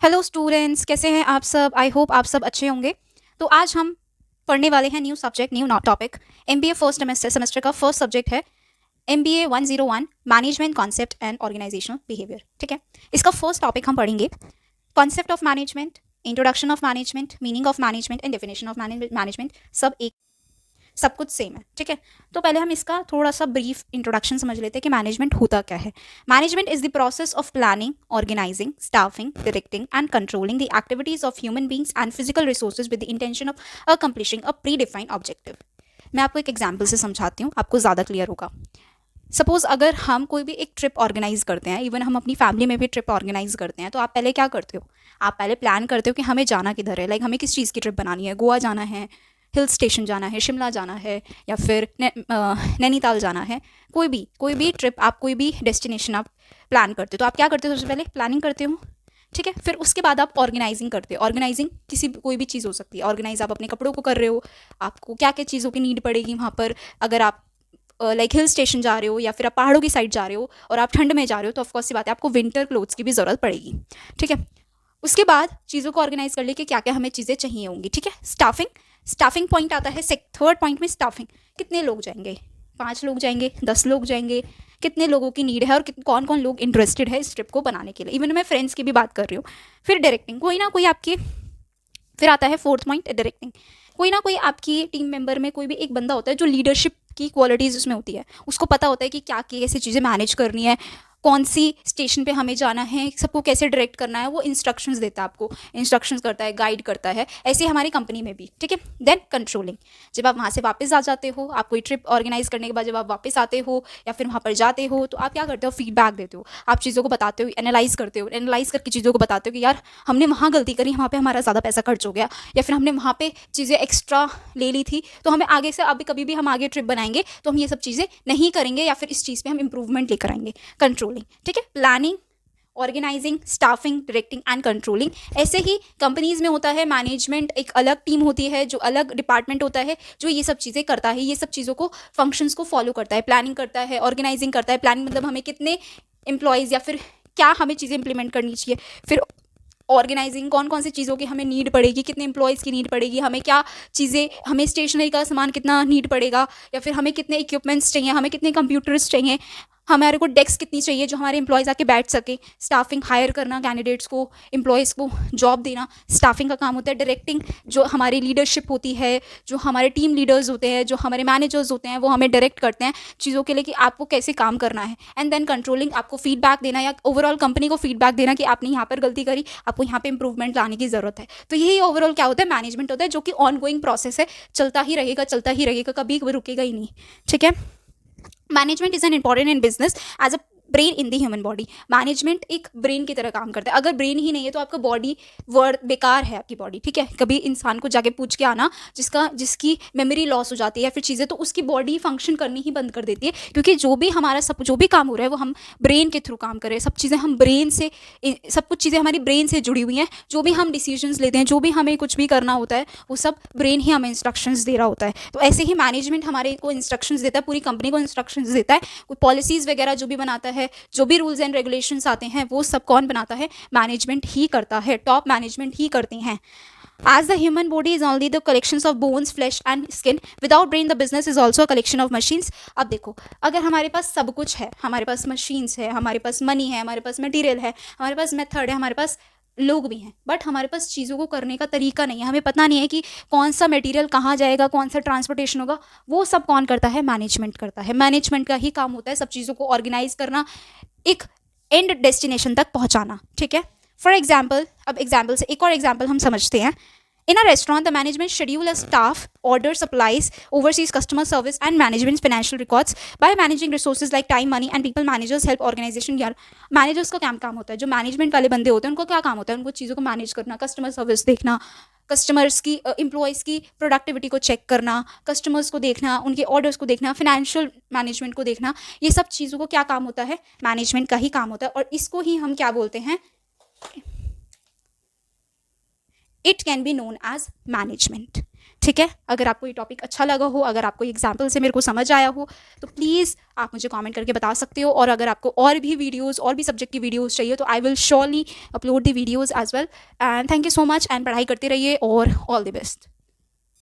Hello students, कैसे हैं आप सब? आई होप आप सब अच्छे होंगे। तो आज हम पढ़ने वाले हैं new subject, new topic. MBA first semester का फर्स्ट सब्जेक्ट है MBA 101 management concept and organisational behaviour. ठीक है, इसका फर्स्ट टॉपिक हम पढ़ेंगे concept of management, introduction of management, meaning of management and definition of management. सब कुछ सेम है। ठीक है, तो पहले हम इसका थोड़ा सा ब्रीफ इंट्रोडक्शन समझ लेते हैं कि मैनेजमेंट होता क्या है। Management is the process of planning, organising, staffing, directing and controlling the activities of human beings and physical resources with the intention of accomplishing a pre defined objective. मैं आपको एक एग्जाम्पल से समझाती हूँ, आपको ज़्यादा क्लियर होगा। सपोज अगर हम कोई भी एक ट्रिप ऑर्गेनाइज करते हैं, इवन हम अपनी फैमिली में भी ट्रिप ऑर्गेनाइज करते हैं, तो आप पहले क्या करते हो? आप पहले प्लान करते हो कि हमें जाना किधर है। लाइक हमें किस चीज़ की ट्रिप बनानी है, गोवा जाना है, हिल स्टेशन जाना है, शिमला जाना है, या फिर नैनीताल जाना है। कोई भी ट्रिप, आप कोई भी डेस्टिनेशन आप प्लान करते हो, तो आप क्या करते हो? सबसे पहले प्लानिंग करते हो। ठीक है, फिर उसके बाद आप ऑर्गेनाइजिंग करते हो। ऑर्गेनाइजिंग कोई भी चीज़ हो सकती है। ऑर्गेनाइज आप अपने कपड़ों को कर रहे हो, आपको क्या क्या चीज़ों की नीड पड़ेगी वहाँ पर। अगर आप लाइक हिल स्टेशन जा रहे हो या फिर आप पहाड़ों की साइड जा रहे हो और आप ठंड में जा रहे हो, तो ऑफकोर्स सी बात है आपको विंटर क्लोथ्स की भी ज़रूरत पड़ेगी। ठीक है, उसके बाद चीज़ों को ऑर्गेनाइज कर ले कि क्या क्या हमें चीज़ें चाहिए होंगी। ठीक है, स्टाफिंग पॉइंट आता है थर्ड पॉइंट में। स्टाफिंग, कितने लोग जाएंगे? 5 लोग जाएंगे, 10 लोग जाएंगे, कितने लोगों की नीड है और कौन कौन लोग इंटरेस्टेड है इस ट्रिप को बनाने के लिए। इवन मैं फ्रेंड्स की भी बात कर रही हूँ। फिर डायरेक्टिंग, कोई ना कोई आपकी, फिर आता है फोर्थ पॉइंट डायरेक्टिंग। कोई ना कोई आपकी टीम मेंबर में कोई भी एक बंदा होता है जो लीडरशिप की क्वालिटीज़ उसमें होती है। उसको पता होता है कि क्या कैसे चीज़ें मैनेज करनी है, कौन सी स्टेशन पे हमें जाना है, सबको कैसे डायरेक्ट करना है। वो इंस्ट्रक्शंस देता है आपको, इंस्ट्रक्शंस करता है, गाइड करता है। ऐसे हमारी कंपनी में भी। ठीक है, देन कंट्रोलिंग, जब आप वहाँ से वापस आ जाते हो, आप कोई ट्रिप ऑर्गेनाइज करने के बाद जब आप वापस आते हो या फिर वहाँ पर जाते हो, तो आप क्या करते हो? फीडबैक देते हो, आप चीज़ों को बताते हो, एनालाइज करते हो, एनालाइज करके चीज़ों को बताते हो कि यार हमने वहाँ गलती करी, वहाँ पे हमारा ज़्यादा पैसा खर्च हो गया, या फिर हमने वहाँ पे चीज़ें एक्स्ट्रा ले ली थी, तो हमें आगे से अभी कभी भी हम आगे ट्रिप बनाएंगे तो हम ये सब चीज़ें नहीं करेंगे, या फिर इस चीज़ पे हम इंप्रूवमेंट लेकर आएंगे। कंट्रोलिंग, ठीक है, planning, organising, staffing, directing and controlling. ऐसे ही कंपनीज में होता है मैनेजमेंट, एक अलग टीम होती है, जो अलग डिपार्टमेंट होता है जो ये सब चीज़ें करता है, ये सब चीज़ों को, फंक्शंस को फॉलो करता है। प्लानिंग करता है, ऑर्गेनाइजिंग करता है। प्लानिंग मतलब हमें कितने एम्प्लॉयज़ या फिर क्या हमें चीज़ें इंप्लीमेंट करनी चाहिए। फिर ऑर्गेनाइजिंग, कौन कौन सी चीज़ों की हमें नीड पड़ेगी, कितने एम्प्लॉयज़ की नीड पड़ेगी, हमें क्या चीज़ें, हमें स्टेशनरी का सामान कितना नीड पड़ेगा, या फिर हमें कितने इक्विपमेंट्स चाहिए, हमें कितने कंप्यूटर्स चाहिए, हमारे को डेस्क कितनी चाहिए जो हमारे एम्प्लॉयज़ आके बैठ सके। स्टाफिंग, हायर करना कैंडिडेट्स को, एम्प्लॉयज़ को जॉब देना, स्टाफिंग का काम होता है। डायरेक्टिंग, जो हमारी लीडरशिप होती है, जो हमारे टीम लीडर्स होते हैं, जो हमारे मैनेजर्स होते हैं, वो हमें डायरेक्ट करते हैं चीज़ों के लिए कि आपको कैसे काम करना है। एंड देन कंट्रोलिंग, आपको फीडबैक देना या ओवरऑल कंपनी को फीडबैक देना कि आपने यहाँ पर गलती करी, आपको यहाँ पे इंप्रूवमेंट लाने की ज़रूरत है। तो यही ओवरऑल क्या होता है? मैनेजमेंट होता है, जो कि ऑन गोइंग प्रोसेस है, चलता ही रहेगा, कभी रुकेगा ही नहीं। ठीक है, management is an important in business as a brain in the human body. Management एक ब्रेन की तरह काम करता है। अगर ब्रेन ही नहीं है तो आपका बॉडी वर्ड बेकार है, आपकी बॉडी। ठीक है, कभी इंसान को जाके पूछ के आना जिसकी मेमोरी लॉस हो जाती है या फिर चीज़ें, तो उसकी बॉडी फंक्शन करनी ही बंद कर देती है, क्योंकि जो भी काम हो रहा है वो हम ब्रेन के थ्रू काम कर रहे हैं। सब चीज़ें हम ब्रेन से, सब कुछ चीज़ें हमारी ब्रेन से जुड़ी हुई हैं। जो भी हम डिसीजंस लेते हैं, जो भी हमें कुछ भी करना होता है, वो सब ब्रेन ही हमें इंस्ट्रक्शंस दे रहा होता है। तो ऐसे ही मैनेजमेंट हमारे को इंस्ट्रक्शंस देता है, पूरी कंपनी को इंस्ट्रक्शंस देता है। कोई पॉलिसीज़ वगैरह जो भी बनाता है, जो भी रूल्स एंड रेगुलेशंस आते हैं, वो सब कौन बनाता है? मैनेजमेंट ही करता है, टॉप मैनेजमेंट ही करते हैं। As the human body is only the collections of bones, flesh and skin, without brain the business is also a collection of machines. अब देखो, अगर हमारे पास सब कुछ है, हमारे पास मशीन्स है, हमारे पास मनी है, हमारे पास मटेरियल है, हमारे पास मेथड है, हमारे पास लोग भी हैं, बट हमारे पास चीज़ों को करने का तरीका नहीं है। हमें पता नहीं है कि कौन सा मटेरियल कहाँ जाएगा, कौन सा ट्रांसपोर्टेशन होगा। वो सब कौन करता है? मैनेजमेंट करता है। मैनेजमेंट का ही काम होता है सब चीज़ों को ऑर्गेनाइज करना, एक एंड डेस्टिनेशन तक पहुंचाना। ठीक है, फॉर एग्जाम्पल, अब एग्जाम्पल से एक और एग्जाम्पल हम समझते हैं। In a restaurant, the management schedule a staff, order supplies, oversees customer service and management's financial records. By managing resources like time, money and people, managers help organization. यार managers का क्या काम होता है? जो management वाले बंदे होते हैं उनको क्या काम होता है? उनको चीज़ों को मैनेज करना, कस्टमर सर्विस देखना, कस्टमर्स की एम्प्लॉयज़ की प्रोडक्टिविटी को चेक करना, कस्टमर्स को देखना, उनके ऑर्डर्स को देखना, फिनेंशियल मैनेजमेंट को देखना। ये सब चीज़ों को क्या काम होता है? मैनेजमेंट का ही काम होता है, और इसको ही हम क्या बोलते हैं? It can be known as management. ठीक है, अगर आपको ये टॉपिक अच्छा लगा हो, अगर आपको एग्जाम्पल से मेरे को समझ आया हो, तो प्लीज़ आप मुझे कमेंट करके बता सकते हो। और अगर आपको और भी वीडियोस, और भी सब्जेक्ट की वीडियोस चाहिए, तो I will surely upload the videos as well. And thank you so much, and पढ़ाई करते रहिए और ऑल द बेस्ट।